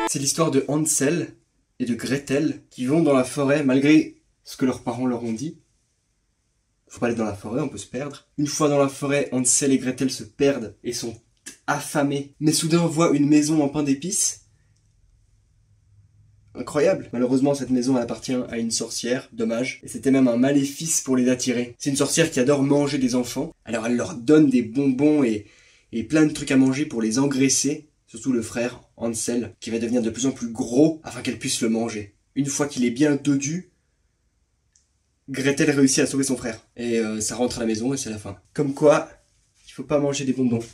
C'est l'histoire de Hansel et de Gretel qui vont dans la forêt malgré ce que leurs parents leur ont dit. Faut pas aller dans la forêt, on peut se perdre. Une fois dans la forêt, Hansel et Gretel se perdent et sont affamés. Mais soudain on voit une maison en pain d'épices. Incroyable. Malheureusement, cette maison elle appartient à une sorcière, dommage. Et c'était même un maléfice pour les attirer. C'est une sorcière qui adore manger des enfants. Alors elle leur donne des bonbons et plein de trucs à manger pour les engraisser. Surtout le frère, Hansel, qui va devenir de plus en plus gros afin qu'elle puisse le manger. Une fois qu'il est bien dodu, Gretel réussit à sauver son frère. Et ça rentre à la maison et c'est la fin. Comme quoi, il faut pas manger des bonbons.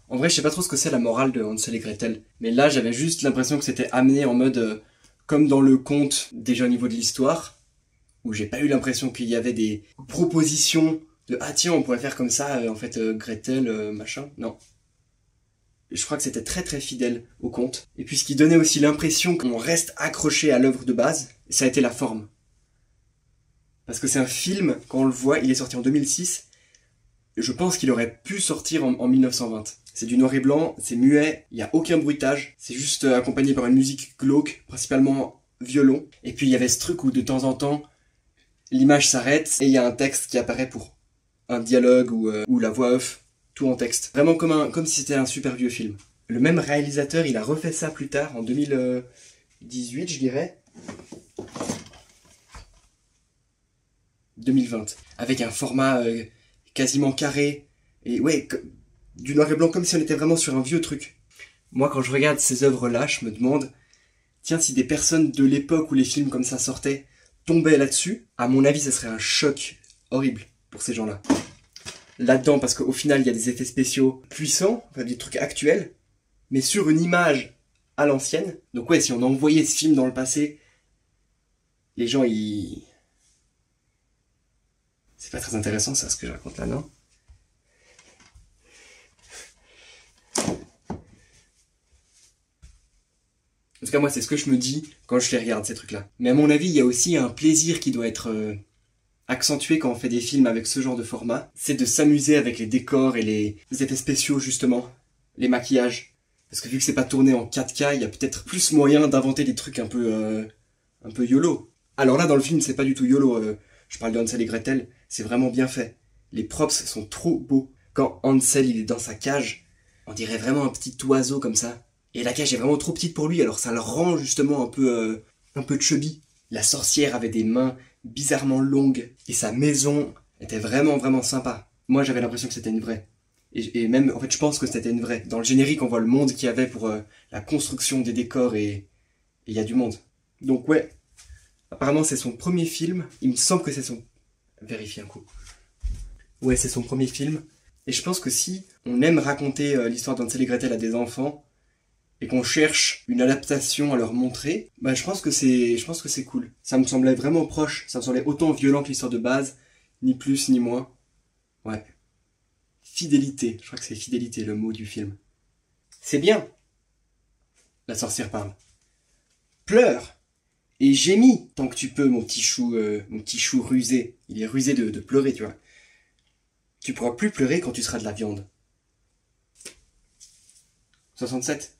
En vrai, je sais pas trop ce que c'est la morale de Hansel et Gretel. Mais là, j'avais juste l'impression que c'était amené en mode comme dans le conte, déjà au niveau de l'histoire, où j'ai pas eu l'impression qu'il y avait des propositions de « Ah tiens, on pourrait faire comme ça, en fait, Gretel, machin ». Non. Je crois que c'était très très fidèle au conte. Et puis ce qui donnait aussi l'impression qu'on reste accroché à l'œuvre de base, ça a été la forme. Parce que c'est un film, quand on le voit, il est sorti en 2006, je pense qu'il aurait pu sortir en 1920. C'est du noir et blanc, c'est muet, il n'y a aucun bruitage, c'est juste accompagné par une musique glauque, principalement violon. Et puis il y avait ce truc où de temps en temps, l'image s'arrête et il y a un texte qui apparaît pour un dialogue ou la voix off, tout en texte. Vraiment comme si c'était un super vieux film. Le même réalisateur, il a refait ça plus tard, en 2018 je dirais. 2020, avec un format quasiment carré, et ouais, du noir et blanc comme si on était vraiment sur un vieux truc. Moi quand je regarde ces œuvres-là, je me demande, tiens, si des personnes de l'époque où les films comme ça sortaient tombaient là-dessus, à mon avis ça serait un choc horrible pour ces gens-là. Là-dedans, parce qu'au final il y a des effets spéciaux puissants, enfin des trucs actuels, mais sur une image à l'ancienne. Donc ouais, si on envoyait ce film dans le passé, les gens ils... C'est pas très intéressant ça, ce que je raconte là, non? En tout cas, moi, c'est ce que je me dis quand je les regarde, ces trucs-là. Mais à mon avis, il y a aussi un plaisir qui doit être accentué quand on fait des films avec ce genre de format. C'est de s'amuser avec les décors et les effets spéciaux, justement. Les maquillages. Parce que vu que c'est pas tourné en 4K, il y a peut-être plus moyen d'inventer des trucs un peu YOLO. Alors là, dans le film, c'est pas du tout YOLO. Je parle de Hansel et Gretel, c'est vraiment bien fait. Les props sont trop beaux. Quand Hansel il est dans sa cage, on dirait vraiment un petit oiseau comme ça. Et la cage est vraiment trop petite pour lui, alors ça le rend justement un peu chubby. La sorcière avait des mains bizarrement longues, et sa maison était vraiment vraiment sympa. Moi j'avais l'impression que c'était une vraie. Et même, en fait je pense que c'était une vraie. Dans le générique on voit le monde qu'il y avait pour la construction des décors et il y a du monde. Donc ouais. Apparemment c'est son premier film, il me semble que c'est son... Vérifiez un coup. Ouais, c'est son premier film. Et je pense que si on aime raconter l'histoire d'Hansel et Gretel à des enfants, et qu'on cherche une adaptation à leur montrer, bah je pense que c'est cool. Ça me semblait vraiment proche, ça me semblait autant violent que l'histoire de base, ni plus ni moins. Ouais. Fidélité, je crois que c'est fidélité le mot du film. C'est bien. La sorcière parle. Pleure et gémis tant que tu peux, mon petit chou rusé. Il est rusé de pleurer, tu vois. Tu pourras plus pleurer quand tu seras de la viande. 67.